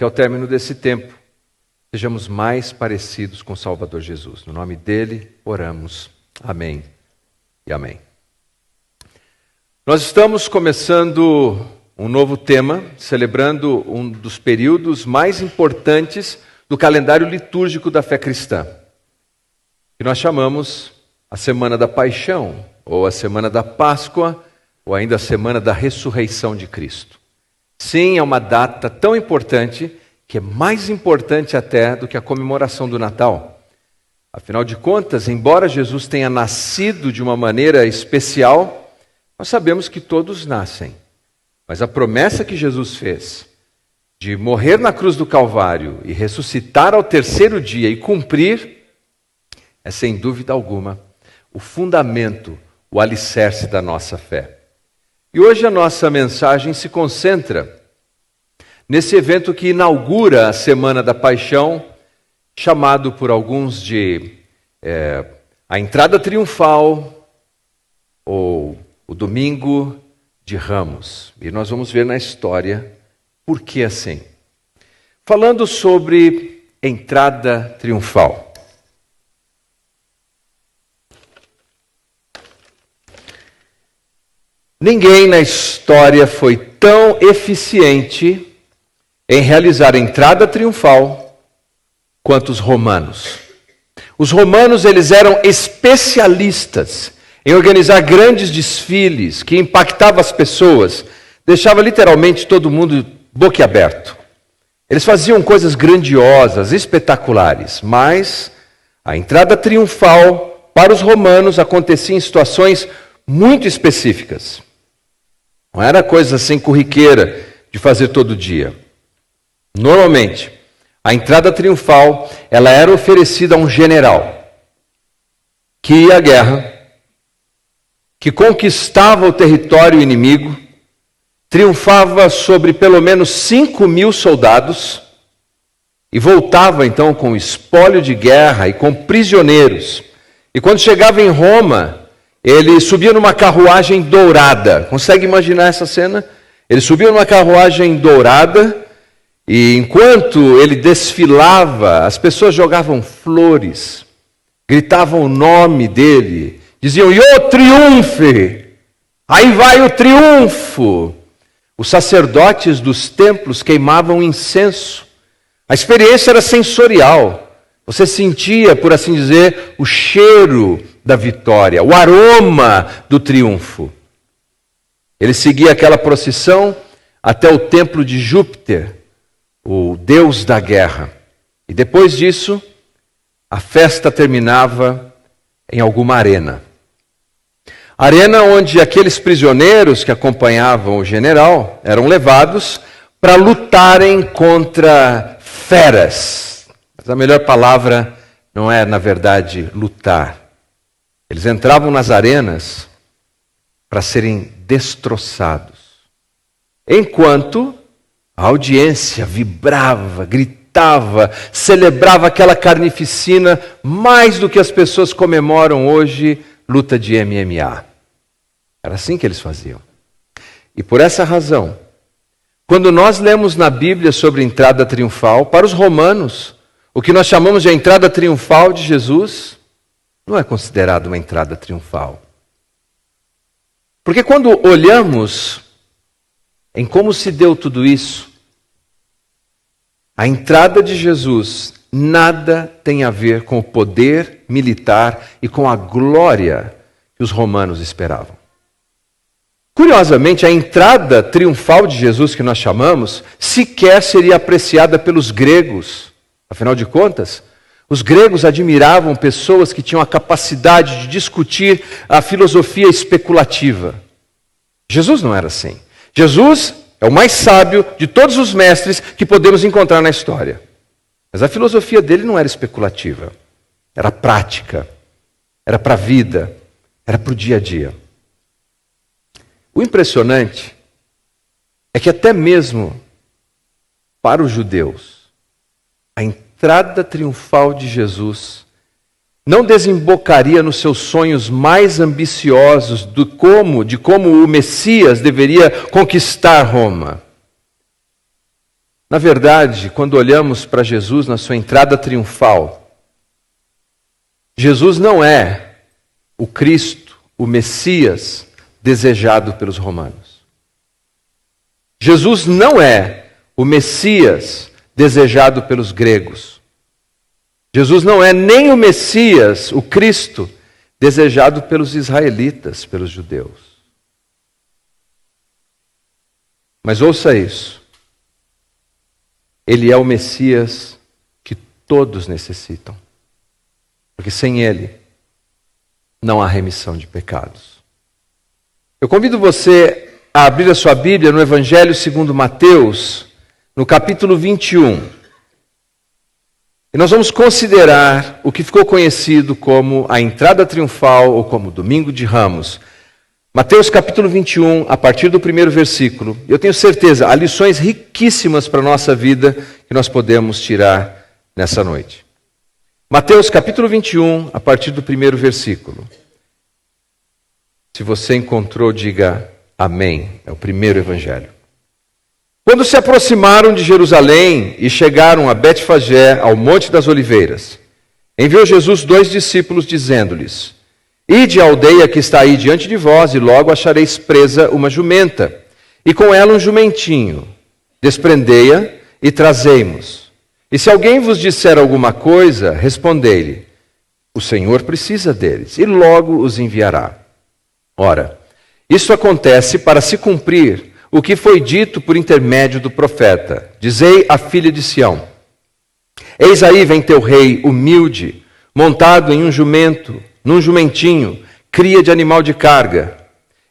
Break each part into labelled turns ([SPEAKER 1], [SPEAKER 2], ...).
[SPEAKER 1] que ao término desse tempo, sejamos mais parecidos com o Salvador Jesus. No nome dele, oramos. Amém e amém. Nós estamos começando um novo tema, celebrando um dos períodos mais importantes do calendário litúrgico da fé cristã, que nós chamamos a Semana da Paixão, ou a Semana da Páscoa, ou ainda a Semana da Ressurreição de Cristo. Sim, é uma data tão importante, que é mais importante até do que a comemoração do Natal. Afinal de contas, embora Jesus tenha nascido de uma maneira especial, nós sabemos que todos nascem. Mas a promessa que Jesus fez de morrer na cruz do Calvário e ressuscitar ao terceiro dia e cumprir, é sem dúvida alguma o fundamento, o alicerce da nossa fé. E hoje a nossa mensagem se concentra nesse evento que inaugura a Semana da Paixão, chamado por alguns de a entrada triunfal ou o Domingo de Ramos. E nós vamos ver na história por que assim. Falando sobre entrada triunfal. Ninguém na história foi tão eficiente em realizar a entrada triunfal quanto os romanos. Os romanos, eles eram especialistas em organizar grandes desfiles que impactavam as pessoas, deixava literalmente todo mundo boquiaberto. Eles faziam coisas grandiosas, espetaculares, mas a entrada triunfal para os romanos acontecia em situações muito específicas. Não era coisa assim corriqueira de fazer todo dia. Normalmente, a entrada triunfal ela era oferecida a um general que ia à guerra, que conquistava o território inimigo, triunfava sobre pelo menos 5.000 soldados e voltava então com espólio de guerra e com prisioneiros. E quando chegava em Roma, ele subia numa carruagem dourada. Consegue imaginar essa cena? Ele subia numa carruagem dourada e enquanto ele desfilava, as pessoas jogavam flores, gritavam o nome dele, diziam, "Io triunfe! Aí vai o triunfo!" Os sacerdotes dos templos queimavam incenso. A experiência era sensorial. Você sentia, por assim dizer, o cheiro da vitória, o aroma do triunfo. Ele seguia aquela procissão até o templo de Júpiter, o deus da guerra. E depois disso, a festa terminava em alguma arena. Arena onde aqueles prisioneiros que acompanhavam o general eram levados para lutarem contra feras. Mas a melhor palavra não é, na verdade, lutar. Eles entravam nas arenas para serem destroçados. Enquanto a audiência vibrava, gritava, celebrava aquela carnificina mais do que as pessoas comemoram hoje luta de MMA. Era assim que eles faziam. E por essa razão, quando nós lemos na Bíblia sobre entrada triunfal, para os romanos, o que nós chamamos de entrada triunfal de Jesus, não é considerado uma entrada triunfal. Porque quando olhamos em como se deu tudo isso, a entrada de Jesus nada tem a ver com o poder militar e com a glória que os romanos esperavam. Curiosamente, a entrada triunfal de Jesus, que nós chamamos, sequer seria apreciada pelos gregos. Afinal de contas, os gregos admiravam pessoas que tinham a capacidade de discutir a filosofia especulativa. Jesus não era assim. Jesus é o mais sábio de todos os mestres que podemos encontrar na história. Mas a filosofia dele não era especulativa. Era prática. Era para a vida. Era para o dia a dia. O impressionante é que até mesmo para os judeus, a entrada triunfal de Jesus não desembocaria nos seus sonhos mais ambiciosos de como o Messias deveria conquistar Roma. Na verdade, quando olhamos para Jesus na sua entrada triunfal, Jesus não é o Cristo, o Messias desejado pelos romanos. Jesus não é o Messias desejado pelos gregos. Jesus não é nem o Messias, o Cristo, desejado pelos israelitas, pelos judeus. Mas ouça isso. Ele é o Messias que todos necessitam. Porque sem Ele não há remissão de pecados. Eu convido você a abrir a sua Bíblia no Evangelho segundo Mateus, no capítulo 21. E nós vamos considerar o que ficou conhecido como a entrada triunfal ou como Domingo de Ramos. Mateus capítulo 21, a partir do primeiro versículo. Eu tenho certeza, há lições riquíssimas para a nossa vida que nós podemos tirar nessa noite. Mateus capítulo 21, a partir do primeiro versículo. Se você encontrou, diga amém. É o primeiro evangelho. Quando se aproximaram de Jerusalém e chegaram a Betfagé, ao Monte das Oliveiras, enviou Jesus 2 discípulos, dizendo-lhes: Ide à aldeia que está aí diante de vós, e logo achareis presa uma jumenta, e com ela um jumentinho. Desprendei-a e trazei-mos. E se alguém vos disser alguma coisa, respondei-lhe: O Senhor precisa deles, e logo os enviará. Ora, isso acontece para se cumprir o que foi dito por intermédio do profeta. Dizei à filha de Sião: Eis aí vem teu rei humilde, montado em um jumento, num jumentinho, cria de animal de carga.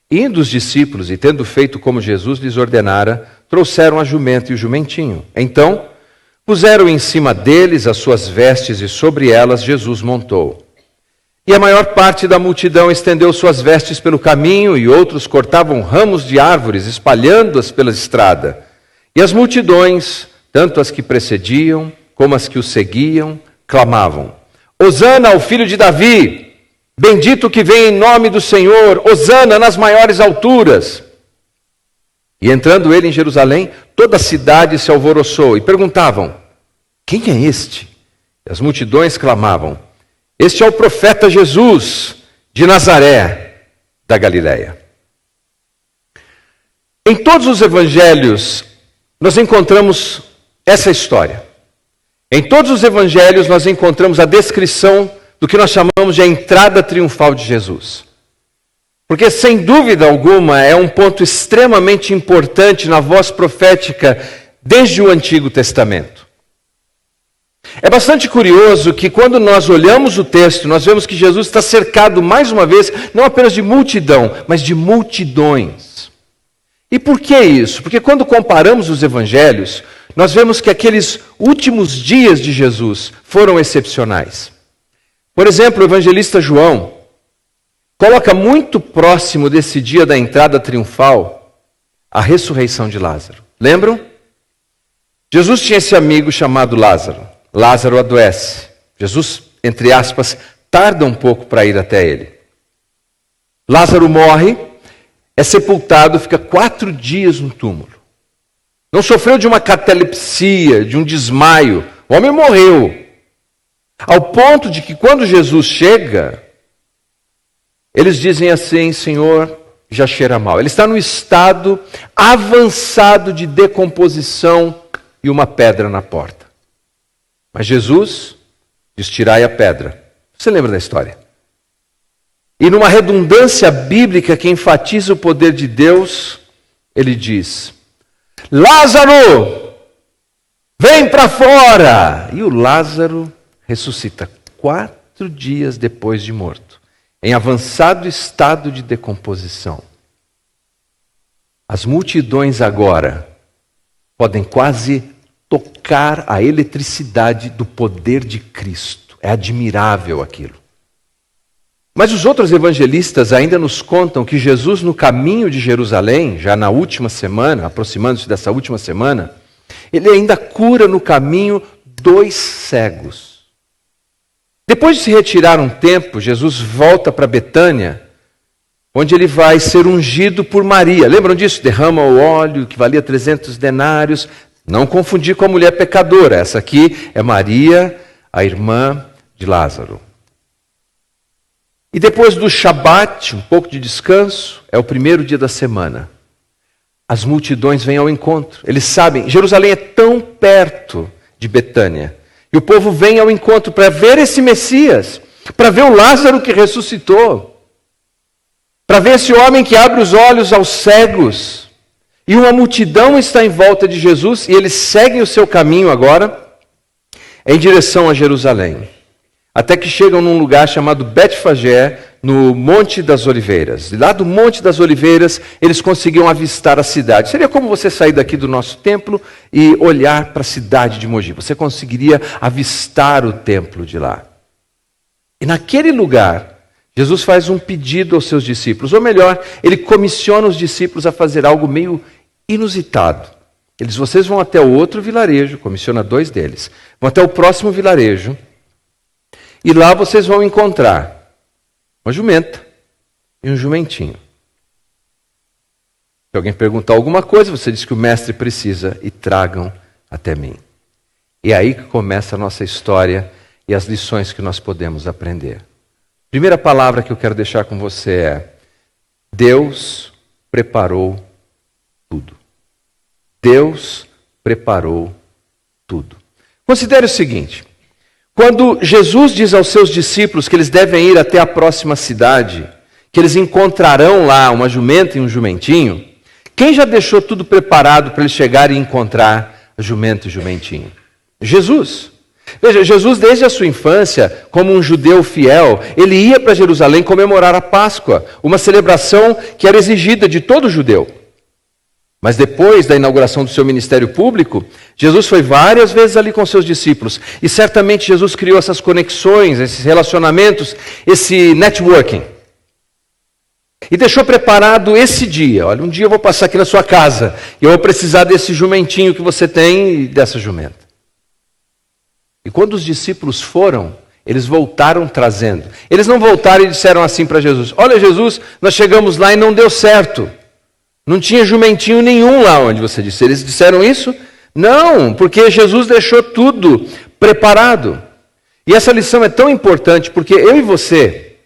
[SPEAKER 1] Indo os discípulos, e tendo feito como Jesus lhes ordenara, trouxeram a jumenta e o jumentinho. Então, puseram em cima deles as suas vestes, e sobre elas Jesus montou. E a maior parte da multidão estendeu suas vestes pelo caminho, e outros cortavam ramos de árvores, espalhando-as pela estrada. E as multidões, tanto as que precediam, como as que o seguiam, clamavam: Hosana ao filho de Davi! Bendito que vem em nome do Senhor, hosana nas maiores alturas. E entrando ele em Jerusalém, toda a cidade se alvoroçou e perguntavam: Quem é este? E as multidões clamavam: Este é o profeta Jesus, de Nazaré, da Galileia. Em todos os evangelhos, nós encontramos essa história. Em todos os evangelhos, nós encontramos a descrição do que nós chamamos de a entrada triunfal de Jesus. Porque, sem dúvida alguma, é um ponto extremamente importante na voz profética desde o Antigo Testamento. É bastante curioso que quando nós olhamos o texto, nós vemos que Jesus está cercado, mais uma vez, não apenas de multidão, mas de multidões. E por que isso? Porque quando comparamos os evangelhos, nós vemos que aqueles últimos dias de Jesus foram excepcionais. Por exemplo, o evangelista João coloca muito próximo desse dia da entrada triunfal a ressurreição de Lázaro. Lembram? Jesus tinha esse amigo chamado Lázaro. Lázaro adoece. Jesus, entre aspas, tarda um pouco para ir até ele. Lázaro morre, é sepultado, fica 4 dias no túmulo. Não sofreu de uma catalepsia, de um desmaio. O homem morreu. Ao ponto de que quando Jesus chega, eles dizem assim: Senhor, já cheira mal. Ele está num estado avançado de decomposição e uma pedra na porta. Mas Jesus diz: tirai a pedra. Você lembra da história? E numa redundância bíblica que enfatiza o poder de Deus, ele diz: Lázaro, vem para fora! E o Lázaro ressuscita 4 dias depois de morto, em avançado estado de decomposição. As multidões agora podem quase tocar a eletricidade do poder de Cristo. É admirável aquilo. Mas os outros evangelistas ainda nos contam que Jesus, no caminho de Jerusalém, já na última semana, aproximando-se dessa última semana, ele ainda cura no caminho 2 cegos. Depois de se retirar um tempo, Jesus volta para Betânia, onde ele vai ser ungido por Maria. Lembram disso? Derrama o óleo que valia 300 denários Não confundir com a mulher pecadora. Essa aqui é Maria, a irmã de Lázaro. E depois do Shabat, um pouco de descanso, é o primeiro dia da semana. As multidões vêm ao encontro. Eles sabem, Jerusalém é tão perto de Betânia. E o povo vem ao encontro para ver esse Messias, para ver o Lázaro que ressuscitou, para ver esse homem que abre os olhos aos cegos. E uma multidão está em volta de Jesus e eles seguem o seu caminho agora em direção a Jerusalém. Até que chegam num lugar chamado Betfagé, no Monte das Oliveiras. E lá do Monte das Oliveiras, eles conseguiam avistar a cidade. Seria como você sair daqui do nosso templo e olhar para a cidade de Mogi. Você conseguiria avistar o templo de lá. E naquele lugar, Jesus faz um pedido aos seus discípulos. Ou melhor, ele comissiona os discípulos a fazer algo meio inusitado. Ele diz, vocês vão até o outro vilarejo, comissiona 2 deles. Vão até o próximo vilarejo. E lá vocês vão encontrar uma jumenta e um jumentinho. Se alguém perguntar alguma coisa, você diz que o mestre precisa e tragam até mim. E é aí que começa a nossa história e as lições que nós podemos aprender. Primeira palavra que eu quero deixar com você é: Deus preparou tudo. Deus preparou tudo. Considere o seguinte. Quando Jesus diz aos seus discípulos que eles devem ir até a próxima cidade, que eles encontrarão lá uma jumenta e um jumentinho, quem já deixou tudo preparado para eles chegarem e encontrar a jumenta e o jumentinho? Jesus. Veja, Jesus desde a sua infância, como um judeu fiel, ele ia para Jerusalém comemorar a Páscoa, uma celebração que era exigida de todo judeu. Mas depois da inauguração do seu ministério público, Jesus foi várias vezes ali com seus discípulos. E certamente Jesus criou essas conexões, esses relacionamentos, esse networking. E deixou preparado esse dia. Olha, um dia eu vou passar aqui na sua casa e eu vou precisar desse jumentinho que você tem e dessa jumenta. E quando os discípulos foram, eles voltaram trazendo. Eles não voltaram e disseram assim para Jesus: olha, Jesus, nós chegamos lá e não deu certo. Não tinha jumentinho nenhum lá onde você disse. Eles disseram isso? Não, porque Jesus deixou tudo preparado. E essa lição é tão importante porque eu e você,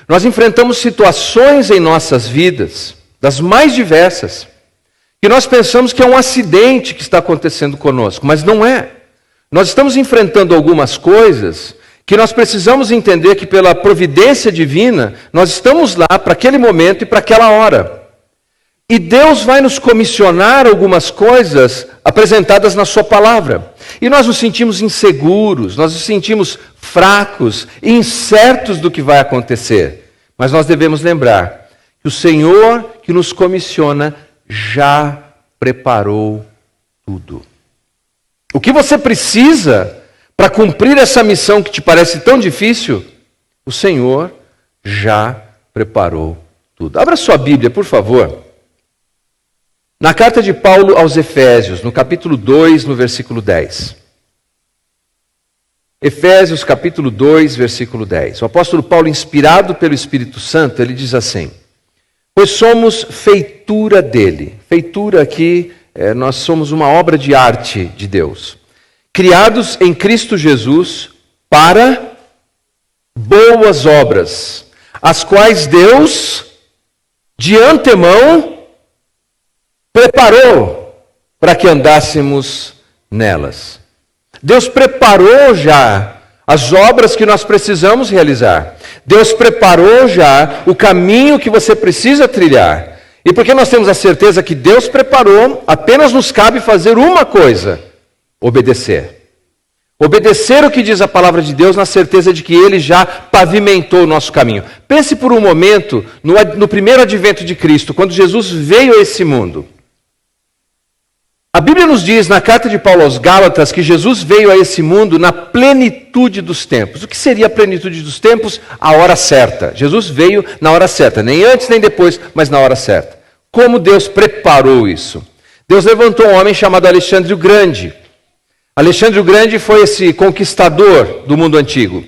[SPEAKER 1] nós enfrentamos situações em nossas vidas, das mais diversas, que nós pensamos que é um acidente que está acontecendo conosco, mas não é. Nós estamos enfrentando algumas coisas que nós precisamos entender que pela providência divina, nós estamos lá para aquele momento e para aquela hora. E Deus vai nos comissionar algumas coisas apresentadas na sua palavra. E nós nos sentimos inseguros, nós nos sentimos fracos, incertos do que vai acontecer. Mas nós devemos lembrar que o Senhor que nos comissiona já preparou tudo. O que você precisa para cumprir essa missão que te parece tão difícil, o Senhor já preparou tudo. Abra sua Bíblia, por favor. Na carta de Paulo aos Efésios, no capítulo 2, no versículo 10. Efésios, capítulo 2, versículo 10. O apóstolo Paulo, inspirado pelo Espírito Santo, ele diz assim: pois somos feitura dele. Feitura aqui, nós somos uma obra de arte de Deus. Criados em Cristo Jesus para boas obras, as quais Deus, de antemão, preparou para que andássemos nelas. Deus preparou já as obras que nós precisamos realizar. Deus preparou já o caminho que você precisa trilhar. E porque nós temos a certeza que Deus preparou, apenas nos cabe fazer uma coisa: obedecer. Obedecer o que diz a palavra de Deus na certeza de que Ele já pavimentou o nosso caminho. Pense por um momento no primeiro advento de Cristo, quando Jesus veio a esse mundo. A Bíblia nos diz, na carta de Paulo aos Gálatas, que Jesus veio a esse mundo na plenitude dos tempos. O que seria a plenitude dos tempos? A hora certa. Jesus veio na hora certa, nem antes nem depois, mas na hora certa. Como Deus preparou isso? Deus levantou um homem chamado Alexandre o Grande. Alexandre o Grande foi esse conquistador do mundo antigo.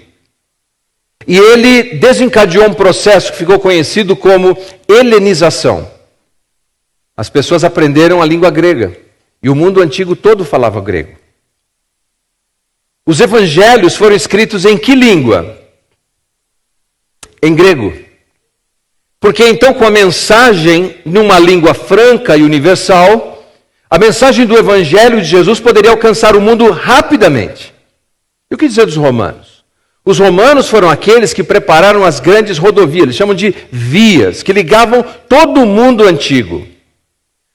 [SPEAKER 1] E ele desencadeou um processo que ficou conhecido como helenização. As pessoas aprenderam a língua grega. E o mundo antigo todo falava grego. Os evangelhos foram escritos em que língua? Em grego. Porque então, com a mensagem numa língua franca e universal, a mensagem do evangelho de Jesus poderia alcançar o mundo rapidamente. E o que dizer dos romanos? Os romanos foram aqueles que prepararam as grandes rodovias, eles chamam de vias, que ligavam todo o mundo antigo.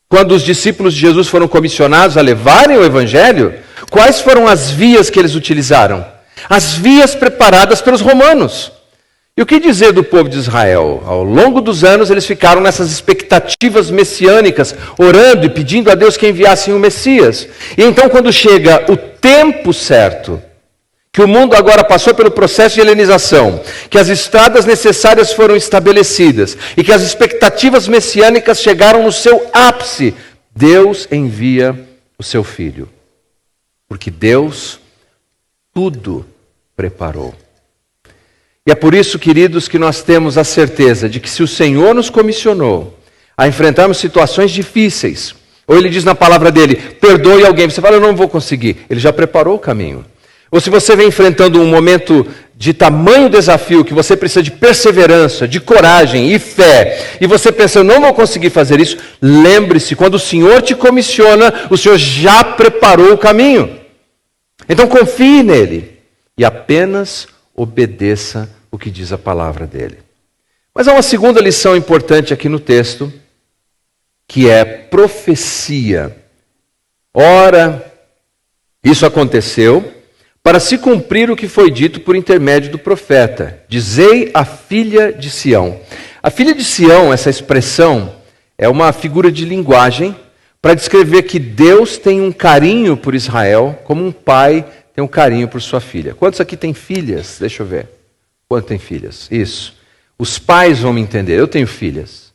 [SPEAKER 1] Quando os discípulos de Jesus foram comissionados a levarem o evangelho, quais foram as vias que eles utilizaram? As vias preparadas pelos romanos. E o que dizer do povo de Israel? Ao longo dos anos eles ficaram nessas expectativas messiânicas, orando e pedindo a Deus que enviasse o Messias. E então quando chega o tempo certo, que o mundo agora passou pelo processo de helenização, que as estradas necessárias foram estabelecidas e que as expectativas messiânicas chegaram no seu ápice, Deus envia o seu Filho. Porque Deus tudo preparou. E é por isso, queridos, que nós temos a certeza de que se o Senhor nos comissionou a enfrentarmos situações difíceis, ou Ele diz na palavra dele, perdoe alguém, você fala, eu não vou conseguir, Ele já preparou o caminho. Ou se você vem enfrentando um momento de tamanho desafio, que você precisa de perseverança, de coragem e fé, e você pensa, eu não vou conseguir fazer isso, lembre-se, quando o Senhor te comissiona, o Senhor já preparou o caminho. Então confie nele e apenas obedeça o que diz a palavra dele. Mas há uma segunda lição importante aqui no texto, que é profecia. Ora, isso aconteceu para se cumprir o que foi dito por intermédio do profeta. Dizei a filha de Sião. A filha de Sião, essa expressão, é uma figura de linguagem para descrever que Deus tem um carinho por Israel, como um pai tem um carinho por sua filha. Quantos aqui têm filhas? Deixa eu ver. Quantos têm filhas? Isso. Os pais vão me entender. Eu tenho filhas.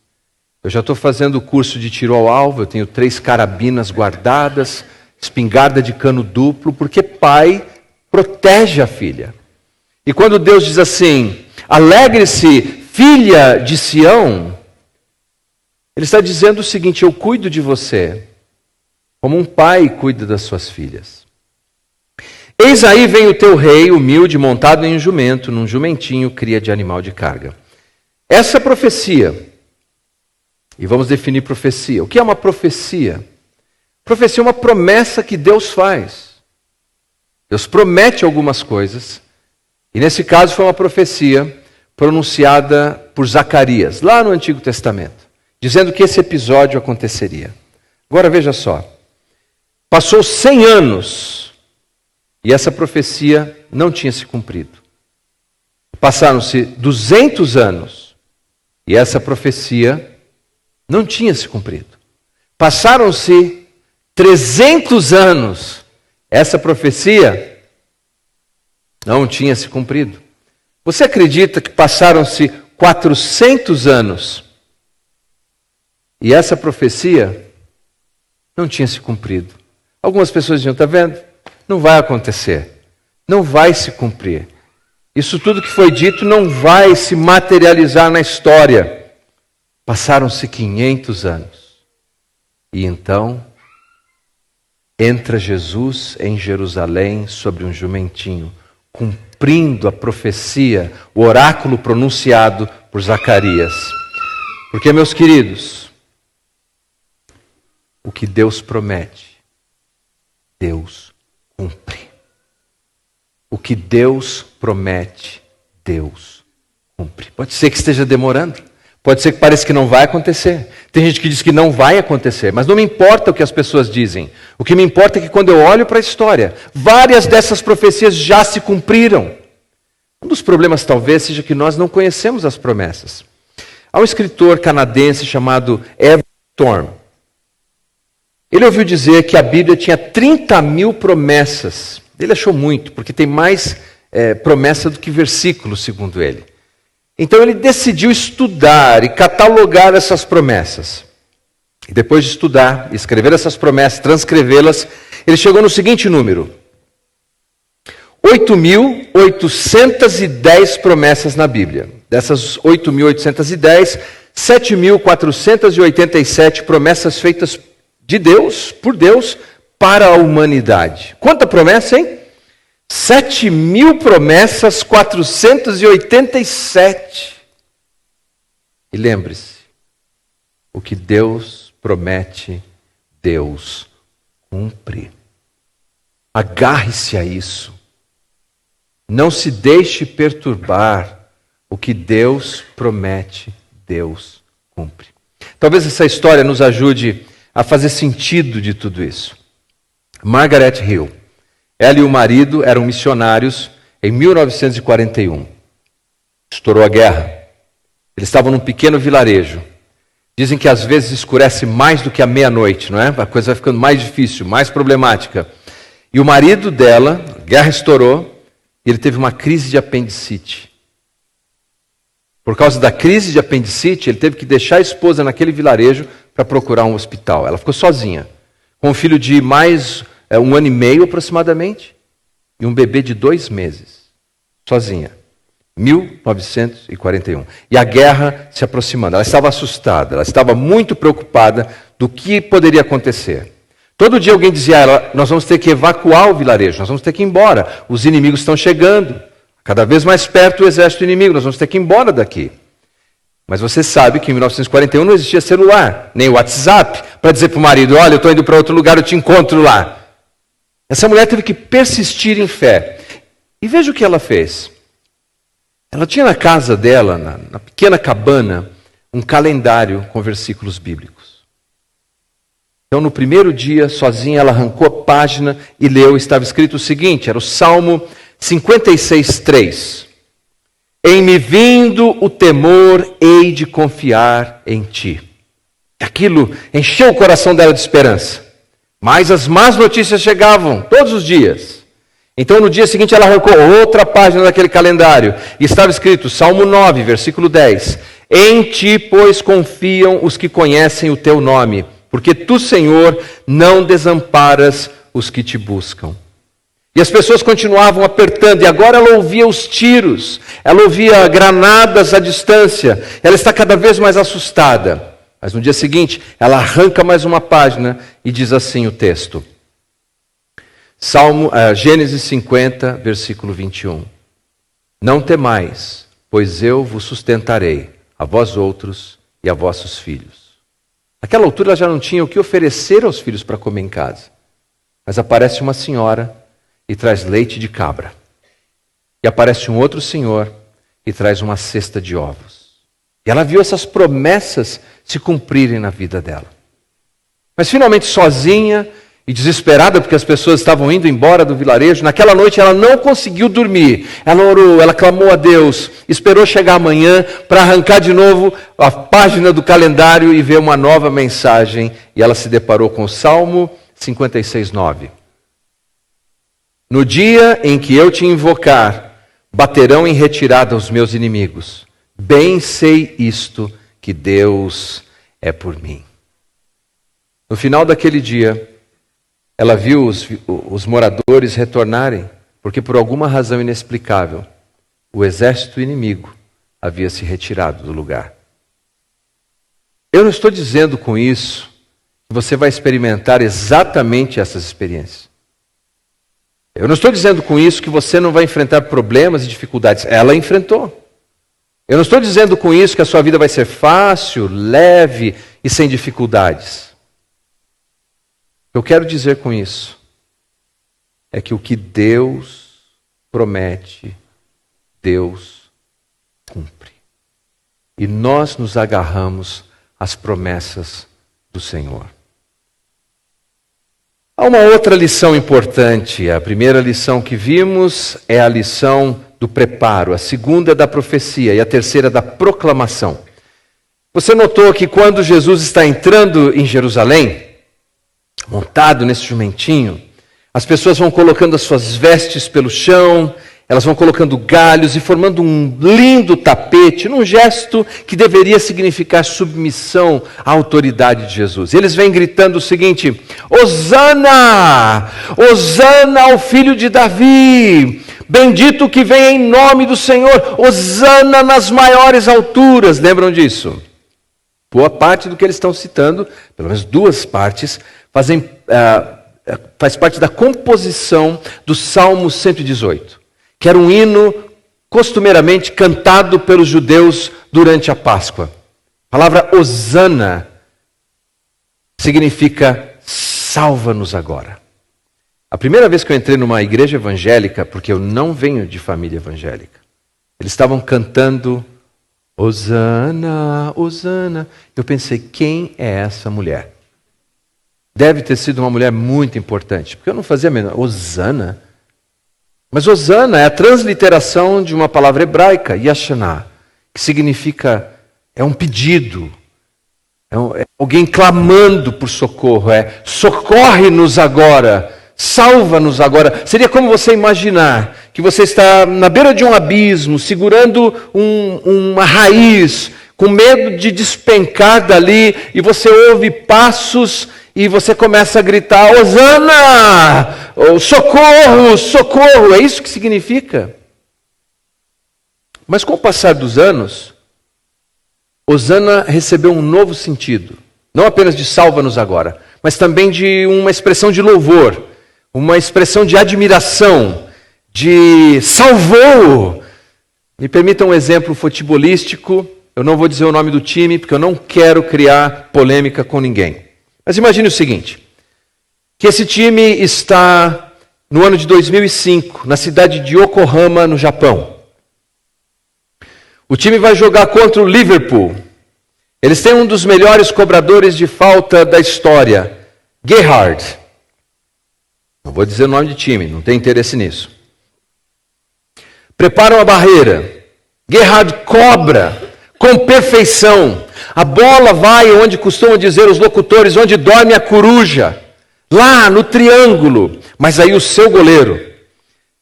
[SPEAKER 1] Eu já estou fazendo o curso de tiro ao alvo, eu tenho 3 carabinas guardadas, espingarda de cano duplo, porque pai protege a filha. E quando Deus diz assim, alegre-se, filha de Sião, Ele está dizendo o seguinte, eu cuido de você, como um pai cuida das suas filhas. Eis aí vem o teu rei, humilde, montado em um jumento, num jumentinho, cria de animal de carga. Essa é a profecia. E vamos definir profecia. O que é uma profecia? Profecia é uma promessa que Deus faz. Deus promete algumas coisas, e nesse caso foi uma profecia pronunciada por Zacarias, lá no Antigo Testamento, dizendo que esse episódio aconteceria. Agora veja só, passou 100 anos, e essa profecia não tinha se cumprido. Passaram-se 200 anos, e essa profecia não tinha se cumprido. Passaram-se 300 anos, essa profecia não tinha se cumprido. Você acredita que passaram-se 400 anos e essa profecia não tinha se cumprido? Algumas pessoas diziam, está vendo? Não vai acontecer. Não vai se cumprir. Isso tudo que foi dito não vai se materializar na história. Passaram-se 500 anos. E então entra Jesus em Jerusalém sobre um jumentinho, cumprindo a profecia, o oráculo pronunciado por Zacarias. Porque, meus queridos, o que Deus promete, Deus cumpre. O que Deus promete, Deus cumpre. Pode ser que esteja demorando. Pode ser que pareça que não vai acontecer. Tem gente que diz que não vai acontecer, mas não me importa o que as pessoas dizem. O que me importa é que quando eu olho para a história, várias dessas profecias já se cumpriram. Um dos problemas talvez seja que nós não conhecemos as promessas. Há um escritor canadense chamado Evan Storm. Ele ouviu dizer que a Bíblia tinha 30.000 promessas. Ele achou muito, porque tem mais promessa do que versículo, segundo ele. Então ele decidiu estudar e catalogar essas promessas. E depois de estudar, escrever essas promessas, transcrevê-las, ele chegou no seguinte número: 8.810 promessas na Bíblia. Dessas 8.810, 7.487 promessas feitas de Deus, por Deus, para a humanidade. Quanta promessa, hein? 7.000 promessas, 487. E lembre-se, o que Deus promete, Deus cumpre. Agarre-se a isso. Não se deixe perturbar. O que Deus promete, Deus cumpre. Talvez essa história nos ajude a fazer sentido de tudo isso. Margaret Hill. Ela e o marido eram missionários em 1941. Estourou a guerra. Eles estavam num pequeno vilarejo. Dizem que às vezes escurece mais do que a meia-noite, não é? A coisa vai ficando mais difícil, mais problemática. E o marido dela, a guerra estourou, e ele teve uma crise de apendicite. Por causa da crise de apendicite, ele teve que deixar a esposa naquele vilarejo para procurar um hospital. Ela ficou sozinha, com um filho de mais 1 ano e meio aproximadamente, e um bebê de 2 meses, sozinha. 1941. E a guerra se aproximando. Ela estava assustada, ela estava muito preocupada do que poderia acontecer. Todo dia alguém dizia a ela, nós vamos ter que evacuar o vilarejo, nós vamos ter que ir embora, os inimigos estão chegando. Cada vez mais perto o exército inimigo, nós vamos ter que ir embora daqui. Mas você sabe que em 1941 não existia celular, nem WhatsApp, para dizer para o marido, olha, eu estou indo para outro lugar, eu te encontro lá. Essa mulher teve que persistir em fé. E veja o que ela fez. Ela tinha na casa dela, na pequena cabana, um calendário com versículos bíblicos. Então no primeiro dia, sozinha, ela arrancou a página e leu, estava escrito o seguinte, era o Salmo 56:3. Em me vindo o temor, hei de confiar em ti. Aquilo encheu o coração dela de esperança. Mas as más notícias chegavam todos os dias. Então no dia seguinte ela arrancou outra página daquele calendário. E estava escrito, Salmo 9, versículo 10. Em ti, pois, confiam os que conhecem o teu nome. Porque tu, Senhor, não desamparas os que te buscam. E as pessoas continuavam apertando, e agora ela ouvia os tiros, ela ouvia granadas à distância, ela está cada vez mais assustada. Mas no dia seguinte, ela arranca mais uma página e diz assim o texto. Gênesis 50, versículo 21. Não temais, pois eu vos sustentarei, a vós outros e a vossos filhos. Naquela altura ela já não tinha o que oferecer aos filhos para comer em casa. Mas aparece uma senhora e traz leite de cabra. E aparece um outro senhor e traz uma cesta de ovos. E ela viu essas promessas se cumprirem na vida dela. Mas finalmente sozinha e desesperada, porque as pessoas estavam indo embora do vilarejo, naquela noite ela não conseguiu dormir. Ela orou, ela clamou a Deus, esperou chegar amanhã para arrancar de novo a página do calendário e ver uma nova mensagem. E ela se deparou com o Salmo 56:9. No dia em que eu te invocar, baterão em retirada os meus inimigos. Bem sei isto, que Deus é por mim. No final daquele dia, ela viu os moradores retornarem, porque por alguma razão inexplicável, o exército inimigo havia se retirado do lugar. Eu não estou dizendo com isso que você vai experimentar exatamente essas experiências. Eu não estou dizendo com isso que você não vai enfrentar problemas e dificuldades. Ela enfrentou. Eu não estou dizendo com isso que a sua vida vai ser fácil, leve e sem dificuldades. O que eu quero dizer com isso é que o que Deus promete, Deus cumpre. E nós nos agarramos às promessas do Senhor. Há uma outra lição importante. A primeira lição que vimos é a lição do preparo, a segunda da profecia e a terceira da proclamação. Você notou que quando Jesus está entrando em Jerusalém, montado nesse jumentinho, as pessoas vão colocando as suas vestes pelo chão, elas vão colocando galhos e formando um lindo tapete, num gesto que deveria significar submissão à autoridade de Jesus. E eles vêm gritando o seguinte: Hosana! Hosana ao filho de Davi! Bendito que vem em nome do Senhor! Hosana nas maiores alturas! Lembram disso? Boa parte do que eles estão citando, pelo menos duas partes, faz parte da composição do Salmo 118, que era um hino costumeiramente cantado pelos judeus durante a Páscoa. A palavra Hosana significa salva-nos agora. A primeira vez que eu entrei numa igreja evangélica, porque eu não venho de família evangélica, eles estavam cantando Hosana, Hosana. Eu pensei, quem é essa mulher? Deve ter sido uma mulher muito importante, porque eu não fazia a menor. Hosana? Mas Hosana é a transliteração de uma palavra hebraica, Yashaná, que significa, é um pedido, é alguém clamando por socorro, socorre-nos agora, salva-nos agora. Seria como você imaginar que você está na beira de um abismo, segurando uma raiz, com medo de despencar dali, e você ouve passos e você começa a gritar, Hosana! Socorro, socorro! É isso que significa. Mas com o passar dos anos, Hosana recebeu um novo sentido. Não apenas de salva-nos agora, mas também de uma expressão de louvor, uma expressão de admiração, de salvou. Me permita um exemplo futebolístico. Eu não vou dizer o nome do time, porque eu não quero criar polêmica com ninguém. Mas imagine o seguinte, que esse time está no ano de 2005, na cidade de Yokohama, no Japão. O time vai jogar contra o Liverpool. Eles têm um dos melhores cobradores de falta da história, Gerhard. Não vou dizer o nome de time, não tem interesse nisso. Preparam a barreira. Gerhard cobra com perfeição. A bola vai onde costumam dizer os locutores, onde dorme a coruja. Lá no triângulo. Mas aí o seu goleiro,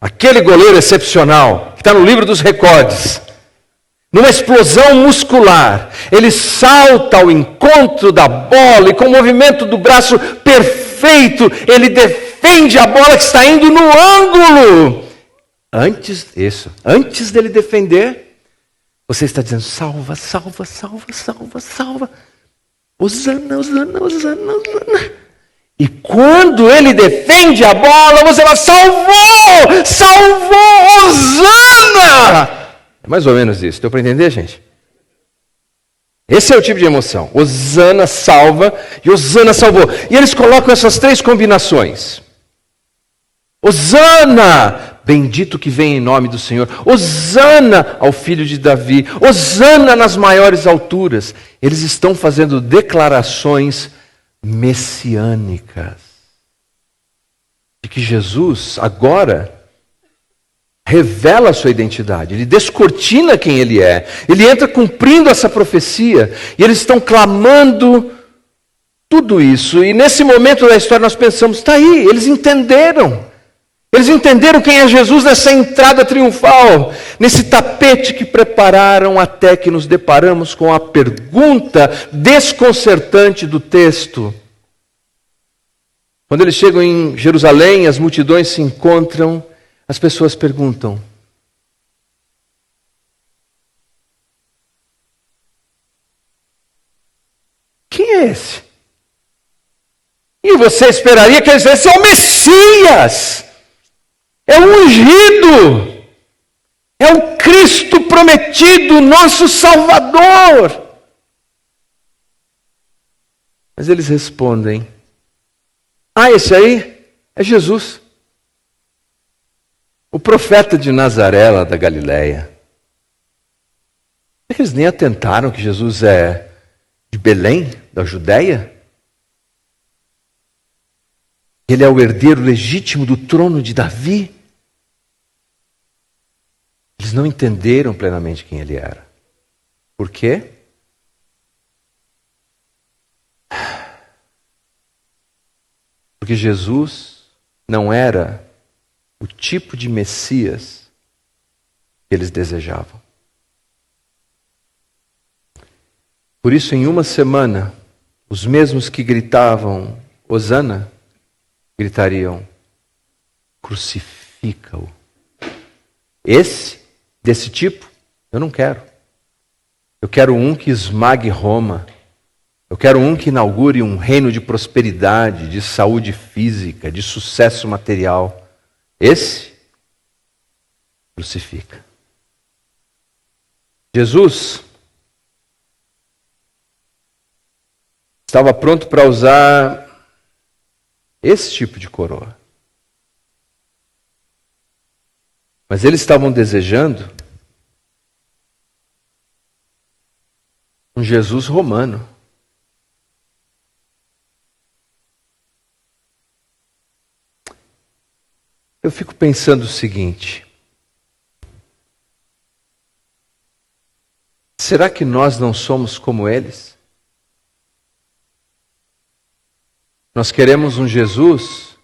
[SPEAKER 1] aquele goleiro excepcional, que está no livro dos recordes, numa explosão muscular, ele salta ao encontro da bola e com o movimento do braço perfeito, ele defende a bola que está indo no ângulo. Antes dele defender, você está dizendo, salva, salva, salva, salva, salva. Hosana, Hosana, Hosana, Hosana. E quando ele defende a bola, você fala, salvou, salvou, Hosana. É mais ou menos isso, deu para entender, gente? Esse é o tipo de emoção. Hosana salva e Hosana salvou. E eles colocam essas três combinações. Hosana, bendito que vem em nome do Senhor. Hosana ao filho de Davi. Hosana nas maiores alturas. Eles estão fazendo declarações messiânicas. De que Jesus agora revela a sua identidade. Ele descortina quem ele é. Ele entra cumprindo essa profecia. E eles estão clamando tudo isso. E nesse momento da história nós pensamos, está aí, eles entenderam. Eles entenderam quem é Jesus nessa entrada triunfal, nesse tapete que prepararam, até que nos deparamos com a pergunta desconcertante do texto. Quando eles chegam em Jerusalém, as multidões se encontram, as pessoas perguntam, quem é esse? E você esperaria que eles dissessem, é o Messias! É o ungido, é o Cristo prometido, nosso Salvador. Mas eles respondem, esse aí é Jesus, o profeta de Nazaré, lá da Galileia. Eles nem atentaram que Jesus é de Belém, da Judéia? Ele é o herdeiro legítimo do trono de Davi? Eles não entenderam plenamente quem ele era. Por quê? Porque Jesus não era o tipo de Messias que eles desejavam. Por isso, em uma semana, os mesmos que gritavam Hosana, gritariam, crucifica-o. Desse tipo, eu não quero. Eu quero um que esmague Roma. Eu quero um que inaugure um reino de prosperidade, de saúde física, de sucesso material. Esse crucifica. Jesus estava pronto para usar esse tipo de coroa. Mas eles estavam desejando um Jesus romano. Eu fico pensando o seguinte: será que nós não somos como eles? Nós queremos um Jesus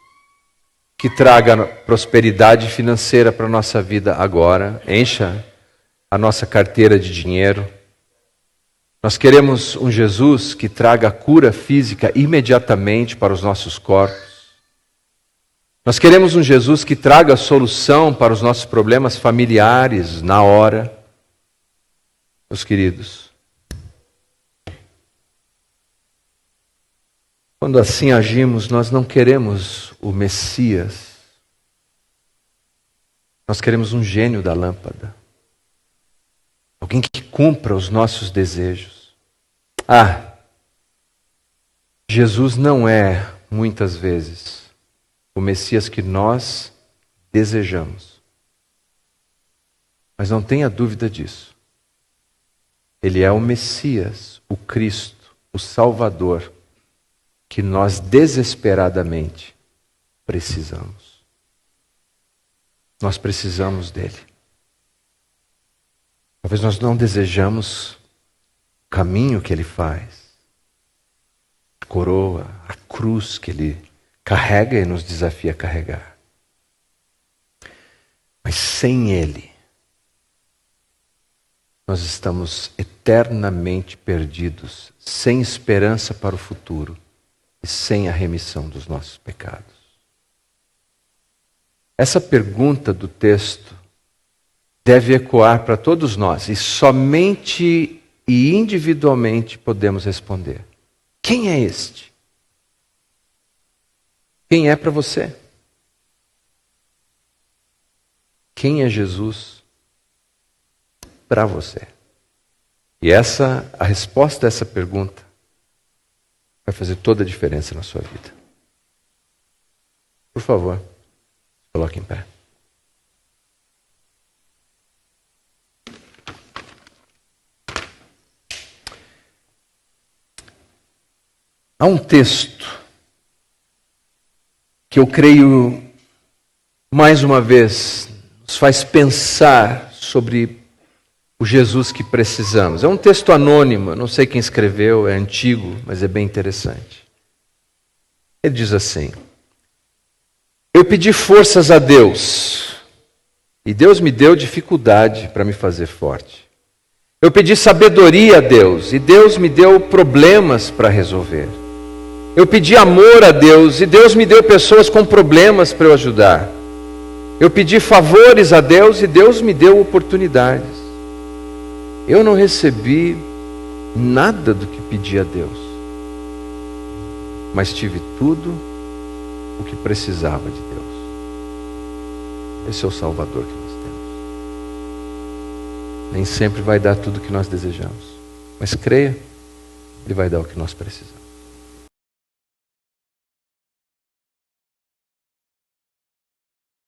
[SPEAKER 1] que traga prosperidade financeira para a nossa vida agora, encha a nossa carteira de dinheiro. Nós queremos um Jesus que traga cura física imediatamente para os nossos corpos. Nós queremos um Jesus que traga solução para os nossos problemas familiares na hora. Meus queridos, quando assim agimos, nós não queremos o Messias. Nós queremos um gênio da lâmpada. Alguém que cumpra os nossos desejos. Jesus não é, muitas vezes, o Messias que nós desejamos. Mas não tenha dúvida disso. Ele é o Messias, o Cristo, o Salvador, que nós desesperadamente precisamos. Nós precisamos dele. Talvez nós não desejamos o caminho que ele faz, a coroa, a cruz que ele carrega e nos desafia a carregar. Mas sem ele, nós estamos eternamente perdidos, sem esperança para o futuro e sem a remissão dos nossos pecados. Essa pergunta do texto deve ecoar para todos nós e somente e individualmente podemos responder. Quem é este? Quem é para você? Quem é Jesus para você? E a resposta a essa pergunta vai fazer toda a diferença na sua vida. Por favor, coloque em pé. Há um texto que eu creio, mais uma vez, nos faz pensar sobre o Jesus que precisamos. É um texto anônimo, não sei quem escreveu, é antigo, mas é bem interessante. Ele diz assim: eu pedi forças a Deus, e Deus me deu dificuldade para me fazer forte. Eu pedi sabedoria a Deus, e Deus me deu problemas para resolver. Eu pedi amor a Deus, e Deus me deu pessoas com problemas para eu ajudar. Eu pedi favores a Deus, e Deus me deu oportunidades. Eu não recebi nada do que pedi a Deus, mas tive tudo o que precisava de Deus. Esse é o Salvador que nós temos. Nem sempre vai dar tudo o que nós desejamos, mas creia, Ele vai dar o que nós precisamos.